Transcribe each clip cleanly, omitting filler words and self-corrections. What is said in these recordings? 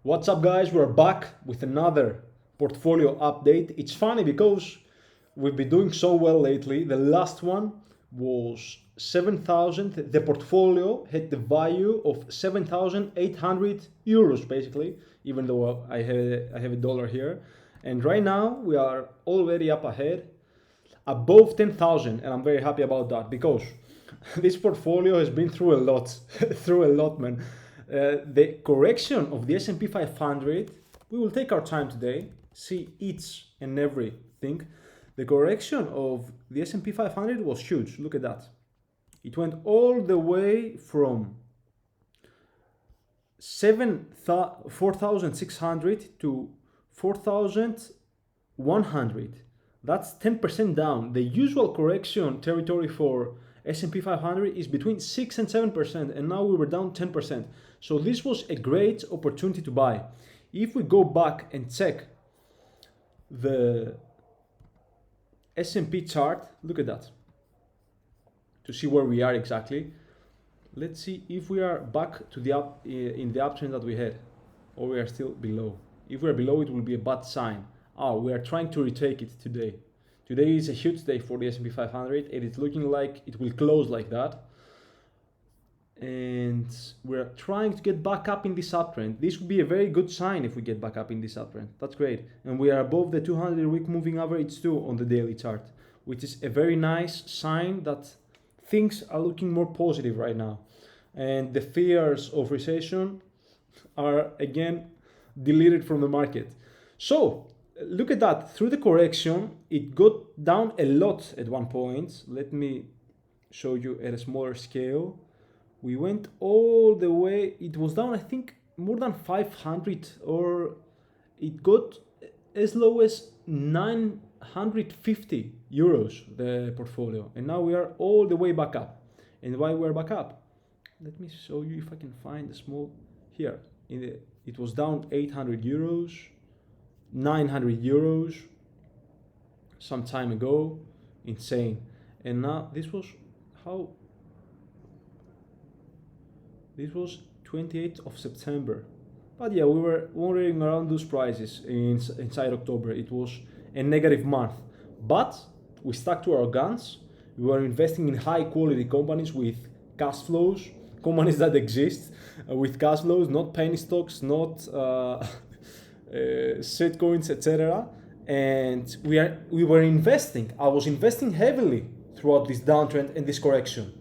What's up, guys? We're back with another portfolio update. It's funny because we've been doing so well lately. The last one was 7,000. The portfolio had the value of 7,800 euros, basically, even though I have a dollar here. And right now we are already up ahead, above 10,000, and I'm very happy about that because this portfolio has been through a lot, through a lot, man. The correction of the S&P 500, we will take our time today, see each and everything. The correction of the S&P 500 was huge. Look at that. It went all the way from 4,600 to 4,100. That's 10% down. The usual correction territory for S&P 500 is between 6 and 7%, and now we were down 10%. So this was a great opportunity to buy. If we go back and check the S&P chart, look at that, to see where we are exactly. Let's see if we are back to the in the uptrend that we had, or we are still below. If we are below, it will be a bad sign. We are trying to retake it today. Today is a huge day for the S&P 500, and it's looking like it will close like that. And we're trying to get back up in this uptrend. This would be a very good sign if we get back up in this uptrend. That's great. And we are above the 200-week moving average too on the daily chart, which is a very nice sign that things are looking more positive right now. And the fears of recession are again deleted from the market. So look at that. Through the correction, it got down a lot at one point. Let me show you at a smaller scale. We went all the way. It was down, I think, more than 500, or it got as low as 950 euros, the portfolio. And now we are all the way back up. And why we're back up? Let me show you if I can find a small here. It was down 800 euros, 900 euros some time ago. Insane. And now this was how? This was 28th of September. But yeah, we were wandering around those prices inside October. It was a negative month. But we stuck to our guns. We were investing in high quality companies with cash flows, companies that exist with cash flows, not penny stocks, not shit coins, etc. And we were investing. I was investing heavily throughout this downtrend and this correction.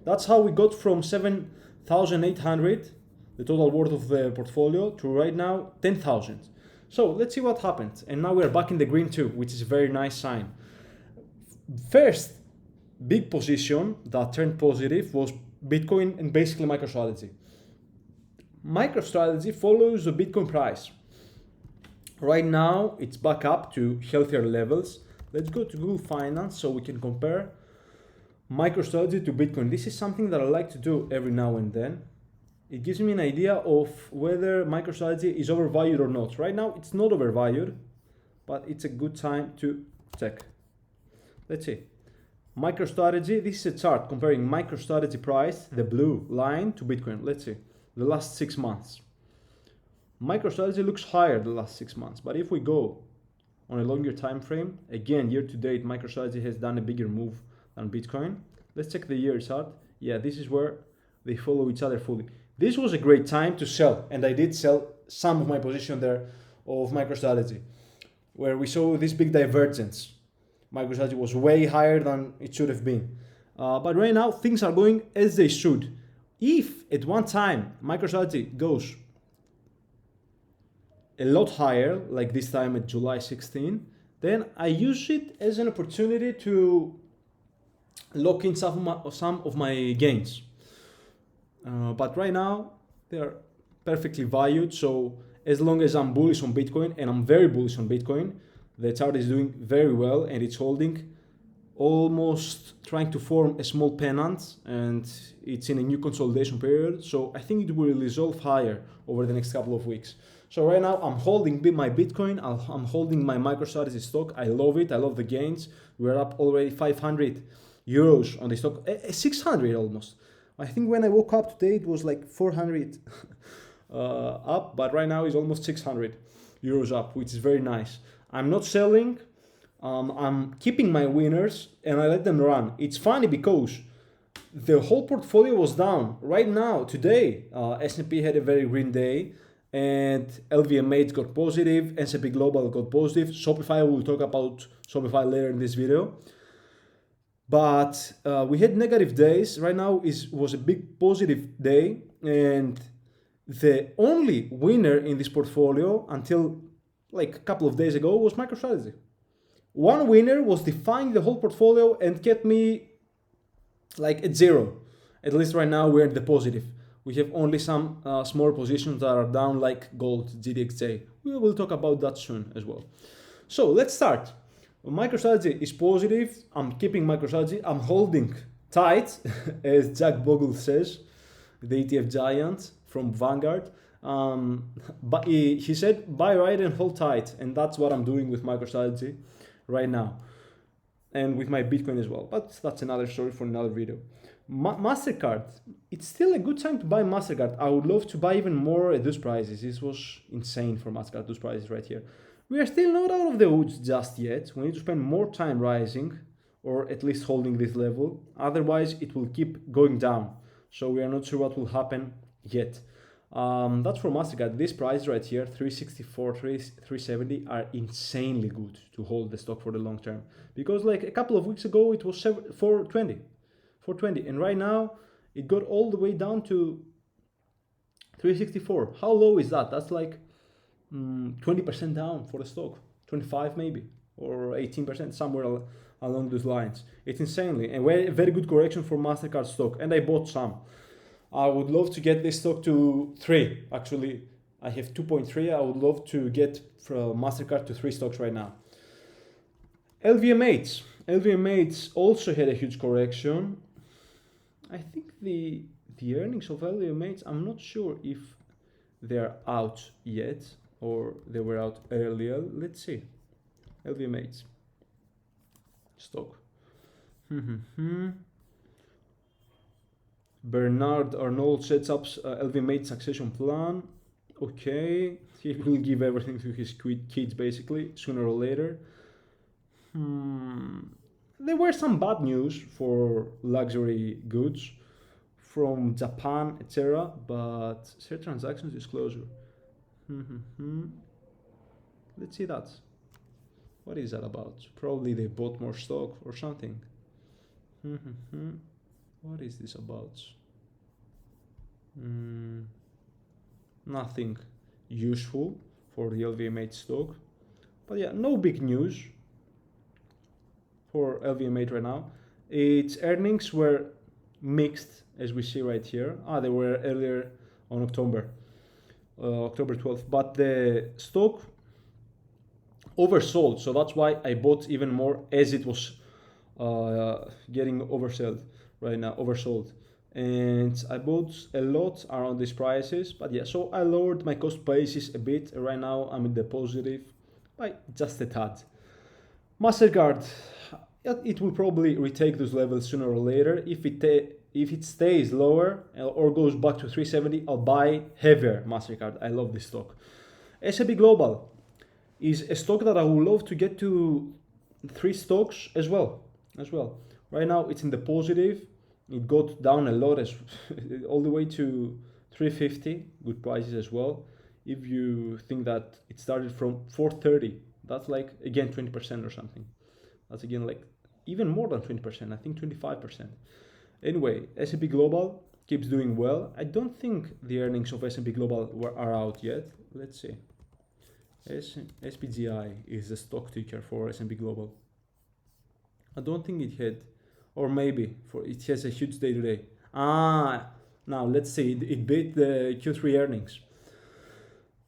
That's how we got from 7,800, the total worth of the portfolio, to right now 10,000. So let's see what happened. And now we're back in the green too, which is a very nice sign. First big position that turned positive was Bitcoin and basically MicroStrategy. MicroStrategy follows the Bitcoin price. Right now it's back up to healthier levels. Let's go to Google Finance so we can compare MicroStrategy to Bitcoin. This is something that I like to do every now and then. It gives me an idea of whether MicroStrategy is overvalued or not. Right now it's not overvalued, but it's a good time to check. Let's see. MicroStrategy, this is a chart comparing MicroStrategy price, the blue line, to Bitcoin. Let's see, the last 6 months. MicroStrategy looks higher the last 6 months, but if we go on a longer time frame, again, year to date, MicroStrategy has done a bigger move than Bitcoin. Let's check the year chart. Yeah, this is where they follow each other fully. This was a great time to sell, and I did sell some of my position there of MicroStrategy, where we saw this big divergence. MicroStrategy was way higher than it should have been. But right now, things are going as they should. If at one time MicroStrategy goes a lot higher, like this time at July 16, then I use it as an opportunity to lock in some of my gains. But right now, they are perfectly valued. So as long as I'm bullish on Bitcoin, and I'm very bullish on Bitcoin, the chart is doing very well and it's holding, almost trying to form a small pennant, and it's in a new consolidation period. So I think it will resolve higher over the next couple of weeks. So right now I'm holding my Bitcoin, I'm holding my MicroStrategy stock. I love it, I love the gains. We're up already 500 euros on the stock, 600 almost. I think when I woke up today it was like 400 up, but right now it's almost 600 euros up, which is very nice. I'm not selling. I'm keeping my winners and I let them run. It's funny because the whole portfolio was down. Right now, today, S&P had a very green day and LVMH got positive, S&P Global got positive. Shopify, we'll talk about Shopify later in this video. But we had negative days. Right now was a big positive day, and the only winner in this portfolio until like a couple of days ago was MicroStrategy. One winner was defying the whole portfolio and kept me like at zero. At least right now we're in the positive. We have only some small positions that are down, like gold, GDXJ. We will talk about that soon as well. So let's start. MicroStrategy is positive. I'm keeping MicroStrategy. I'm holding tight, as Jack Bogle says, the ETF giant from Vanguard. But he said buy right and hold tight, and that's what I'm doing with MicroStrategy right now, and with my Bitcoin as well. But that's another story for another video. MasterCard, it's still a good time to buy MasterCard. I would love to buy even more at those prices. This was insane for MasterCard, those prices right here. We are still not out of the woods just yet. We need to spend more time rising, or at least holding this level. Otherwise, it will keep going down. So we are not sure what will happen yet. That's for MasterCard. This price right here, 364, 370, are insanely good to hold the stock for the long term. Because like a couple of weeks ago, it was 420. And right now, it got all the way down to 364. How low is that? That's like 20% down for the stock, 25 maybe, or 18%, somewhere along those lines. It's insanely, and very good correction for MasterCard stock, and I bought some. I would love to get this stock to 3. Actually, I have 2.3. I would love to get from MasterCard to 3 stocks right now. LVMH also had a huge correction. I think the earnings of LVMH, I'm not sure if they're out yet, or they were out earlier. Let's see. LVMH stock. Bernard Arnault sets up LVMH succession plan. Okay, he will give everything to his kids basically, sooner or later. There were some bad news for luxury goods from Japan, etc. But share transactions disclosure. Let's see that. What is that about? Probably they bought more stock or something. What is this about? Nothing useful for the LVMH stock. But yeah, no big news for LVMH right now. Its earnings were mixed, as we see right here. They were earlier on October 12th. But the stock oversold, so that's why I bought even more as it was getting oversold right now, and I bought a lot around these prices. But yeah, so I lowered my cost basis a bit. Right now I'm in the positive by just a tad. MasterCard, it will probably retake those levels sooner or later. If it stays lower or goes back to 370, I'll buy heavier MasterCard. I love this stock. S&P Global is a stock that I would love to get to 3 stocks as well. Right now it's in the positive. It got down a lot, all the way to 350, good prices as well. If you think that it started from 430, that's like again 20% or something. That's again like even more than 20%, I think 25%. Anyway, S&P Global keeps doing well. I don't think the earnings of S&P Global are out yet. Let's see. SPGI is the stock ticker for S&P Global. I don't think it had, or maybe it has a huge day today. Now let's see. It beat the Q3 earnings.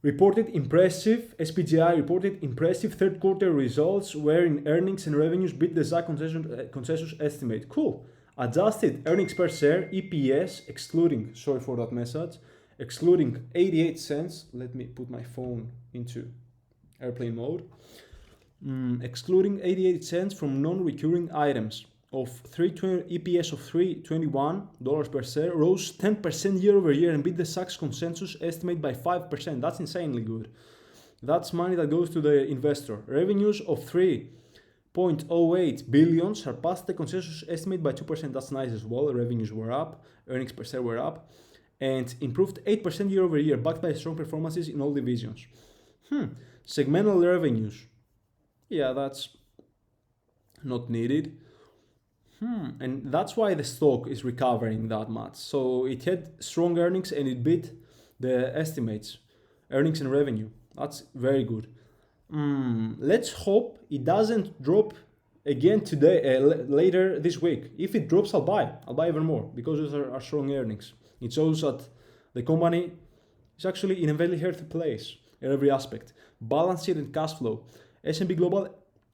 SPGI reported impressive third quarter results, wherein earnings and revenues beat the ZAC consensus estimate. Cool. Adjusted earnings per share, EPS, excluding 88 cents. Let me put my phone into airplane mode. Excluding 88 cents from non-recurring items. of 320 EPS of $3.21 per share rose 10% year over year and beat the SAC's consensus estimate by 5%. That's insanely good. That's money that goes to the investor. Revenues of 3.08 billion surpassed the consensus estimate by 2%. That's nice as well. Revenues were up, earnings per share were up, and improved 8% year over year, backed by strong performances in all divisions. Segmental revenues. Yeah, that's not needed. And that's why the stock is recovering that much. So it had strong earnings and it beat the estimates, earnings and revenue. That's very good. Let's hope it doesn't drop again today, later this week. If it drops, I'll buy even more because those are strong earnings. It shows that the company is actually in a very healthy place in every aspect. Balance sheet and cash flow. S&P Global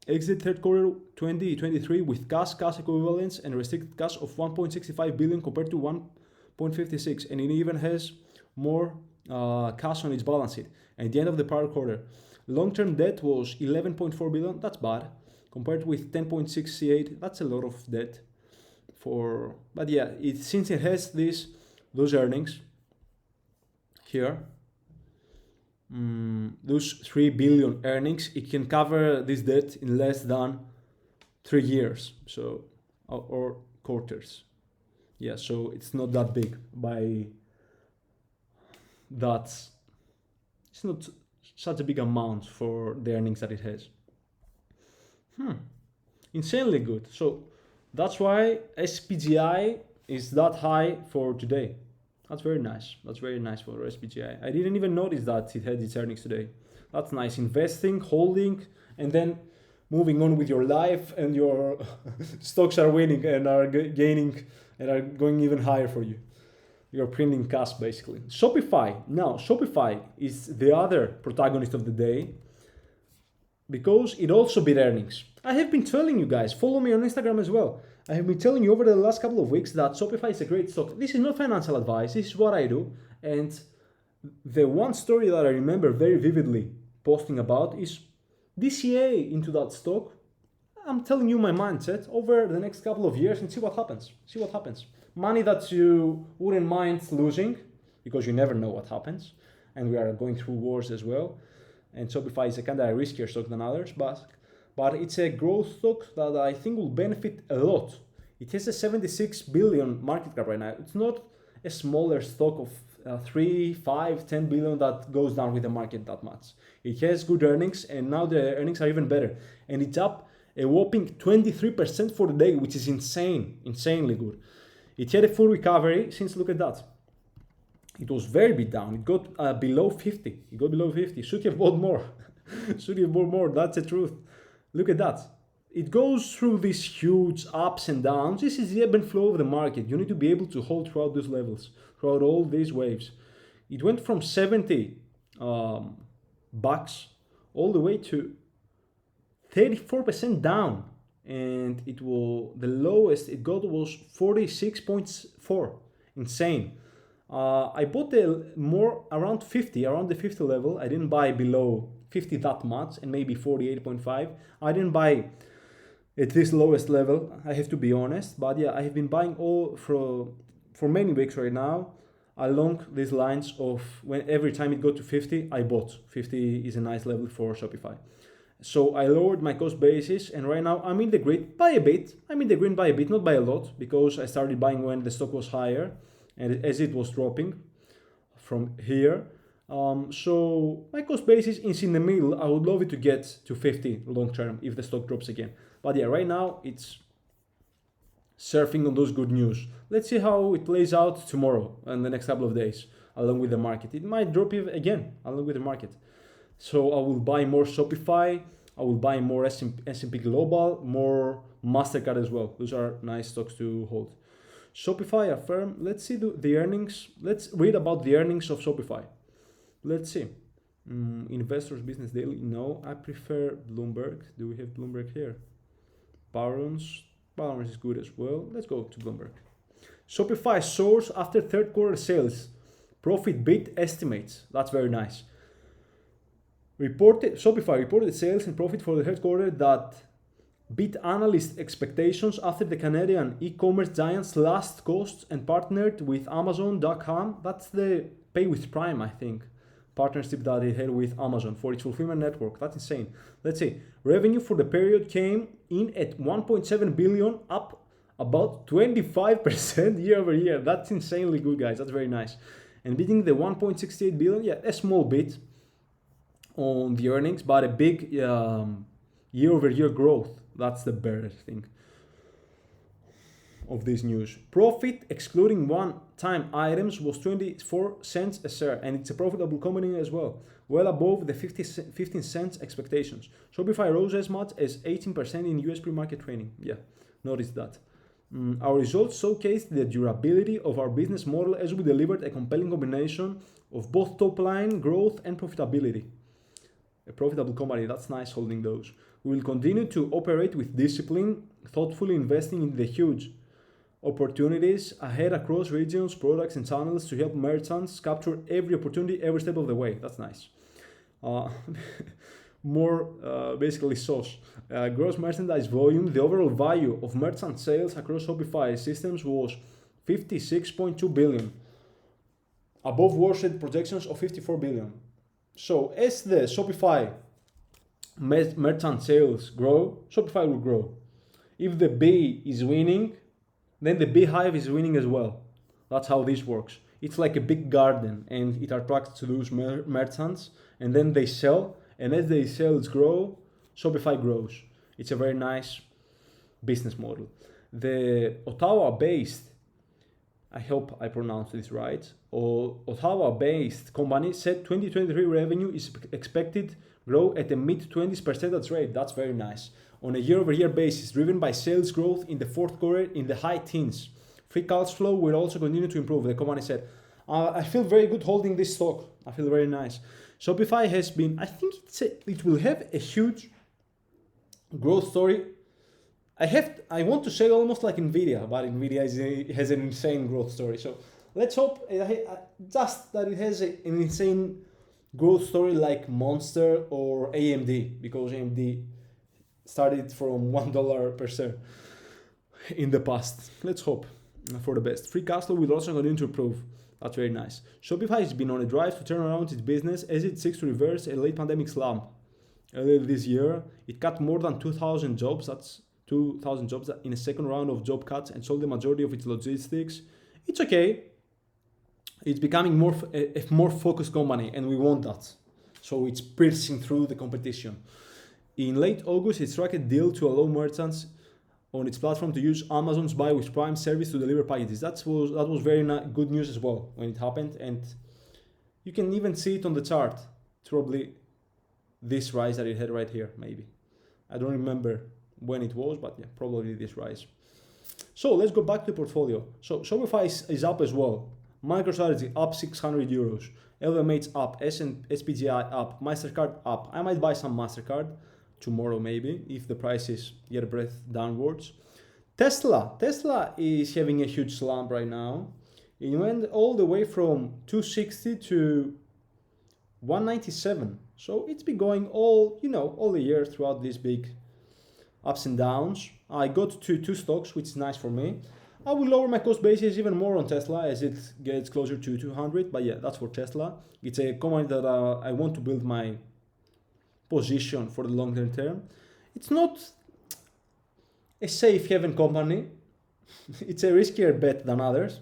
exited third quarter 2023 with cash equivalents and restricted cash of 1.65 billion compared to 1.56, and it even has more cash on its balance sheet. And at the end of the prior quarter, long-term debt was 11.4 billion. That's bad compared with 10.68. That's a lot of debt but yeah, since it has those earnings here, those 3 billion earnings, it can cover this debt in less than 3 years, so or quarters. Yeah, so it's not that big it's not such a big amount for the earnings that it has. Insanely good. So that's why SPGI is that high for today. That's very nice. That's very nice for SPGI. I didn't even notice that it had its earnings today. That's nice. Investing, holding, and then moving on with your life, and your stocks are winning and are gaining and are going even higher for you. You're printing cash basically. Shopify. Now, Shopify is the other protagonist of the day because it also beat earnings. I have been telling you guys, follow me on Instagram as well. I have been telling you over the last couple of weeks that Shopify is a great stock. This is not financial advice, this is what I do. And the one story that I remember very vividly posting about is DCA into that stock. I'm telling you my mindset over the next couple of years and see what happens. Money that you wouldn't mind losing because you never know what happens. And we are going through wars as well. And Shopify is a kind of a riskier stock than others, but it's a growth stock that I think will benefit a lot. It has a 76 billion market cap right now. It's not a smaller stock of 3, 5, 10 billion that goes down with the market that much. It has good earnings, and now the earnings are even better. And it's up a whopping 23% for the day, which is insanely good. It had a full recovery since, look at that. It was very beat down. It got below 50. Should have bought more. That's the truth. Look at that. It goes through these huge ups and downs. This is the ebb and flow of the market. You need to be able to hold throughout those levels, throughout all these waves. It went from 70 bucks all the way to 34% down. And the lowest it got was 46.4. Insane. I bought more around the 50 level. I didn't buy below 50 that much, and maybe 48.5. I didn't buy at this lowest level, I have to be honest. But yeah, I have been buying all for many weeks right now along these lines of when every time it got to 50, I bought. 50 is a nice level for Shopify. So I lowered my cost basis, and right now I'm in the green by a bit. Not by a lot, because I started buying when the stock was higher and as it was dropping from here. So my cost basis is in the middle. I would love it to get to 50 long term if the stock drops again. But yeah, right now it's surfing on those good news. Let's see how it plays out tomorrow and the next couple of days along with the market. It might drop again along with the market. So I will buy more Shopify. I will buy more S&P Global, more MasterCard as well. Those are nice stocks to hold. Shopify, Affirm. Let's see the earnings. Let's read about the earnings of Shopify. Let's see. Investors Business Daily. No, I prefer Bloomberg. Do we have Bloomberg here? Barron's is good as well. Let's go to Bloomberg. Shopify soars after third quarter sales. Profit beat estimates. That's very nice. Shopify reported sales and profit for the third quarter that beat analyst expectations after the Canadian e-commerce giant slashed costs and partnered with Amazon.com. That's the Pay with Prime, I think, partnership that it had with Amazon for its fulfillment network. That's insane. Let's see. Revenue for the period came in at 1.7 billion, up about 25% year over year. That's insanely good, guys. That's very nice. And beating the 1.68 billion, yeah, a small bit on the earnings, but a big year over year growth. That's the better thing of this news. Profit excluding one-time items was 24 cents a share, and it's a profitable company as well, well above the 15 cents expectations. Shopify rose as much as 18% in US pre-market trading. Yeah, notice that. Our results showcased the durability of our business model as we delivered a compelling combination of both top-line growth and profitability. A profitable company, that's nice holding those. We will continue to operate with discipline, thoughtfully investing in the huge opportunities ahead across regions, products, and channels to help merchants capture every opportunity every step of the way. That's nice. More basically sauce. Gross merchandise volume, the overall value of merchant sales across Shopify systems was 56.2 billion, above Wall Street projections of 54 billion. So as the Shopify merchant sales grow, Shopify will grow. If the bee is winning, then the beehive is winning as well. That's how this works. It's like a big garden, and it attracts those merchants, and then they sell, and as their sales grow, Shopify grows. It's a very nice business model. The Ottawa-based, I hope I pronounced this right, Ottawa-based company said 2023 revenue is expected grow at a mid-20s% rate. That's very nice. On a year-over-year basis, driven by sales growth in the fourth quarter in the high teens. Free cash flow will also continue to improve, the company said. I feel very good holding this stock. I feel very nice. Shopify has been, I think it will have a huge growth story. I want to say almost like Nvidia, but Nvidia has an insane growth story. So let's hope just that it has an insane growth story like Monster or AMD, because AMD started from $1 per share in the past. Let's hope for the best. Free cash flow will also continue to improve. That's very nice. Shopify has been on a drive to turn around its business as it seeks to reverse a late pandemic slump. Earlier this year, it cut more than 2,000 jobs. That's 2,000 jobs in a second round of job cuts and sold the majority of its logistics. It's okay. It's becoming a more focused company, and we want that. So it's piercing through the competition. In late August, it struck a deal to allow merchants on its platform to use Amazon's Buy with Prime service to deliver packages. That was very good news as well when it happened, and you can even see it on the chart. It's probably this rise that it had right here, maybe. I don't remember when it was, but yeah, probably this rise. So let's go back to the portfolio. So Shopify is up as well. MicroStrategy up 600 euros. LVMH up, SPGI up, MasterCard up. I might buy some MasterCard tomorrow maybe, if the price is yet a breath downwards. Tesla is having a huge slump right now. It went all the way from 260 to 197. So it's been going all the year throughout these big ups and downs. I got to two stocks, which is nice for me. I will lower my cost basis even more on Tesla as it gets closer to 200. But yeah, that's for Tesla. It's a company that I want to build my position for the long term. It's not a safe haven company. It's a riskier bet than others.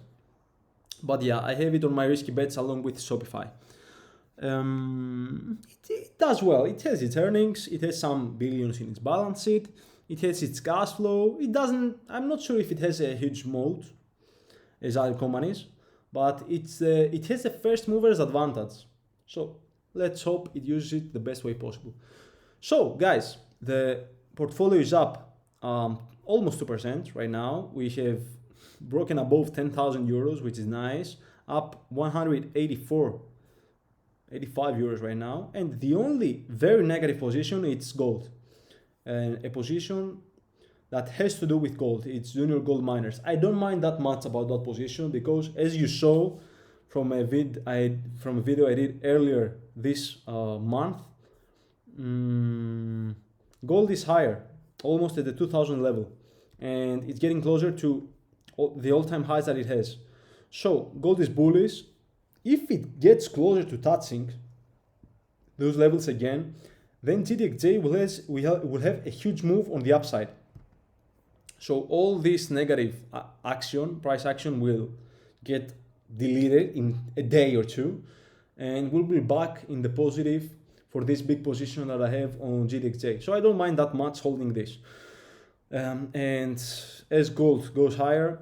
But yeah, I have it on my risky bets along with Shopify. It does well. It has its earnings. It has some billions in its balance sheet. It has its cash flow. I'm not sure if it has a huge moat as other companies, but it has a first mover's advantage. So let's hope it uses it the best way possible. So guys, the portfolio is up almost 2% right now. We have broken above 10,000 euros, which is nice. Up 85 euros right now. And the only very negative position is gold. And a position that has to do with gold. It's junior gold miners. I don't mind that much about that position because, as you saw from a video I did earlier this month, gold is higher almost at the 2000 level, and it's getting closer to the all-time highs that it has. So gold is bullish. If it gets closer to touching those levels again, then GDXJ will have a huge move on the upside. So all this negative price action will get deleted in a day or two, and we'll be back in the positive for this big position that I have on GDXJ. So I don't mind that much holding this. And as gold goes higher,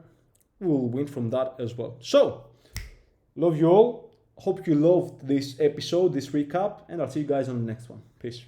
we'll win from that as well. So, love you all. Hope you loved this episode, this recap, and I'll see you guys on the next one. Peace.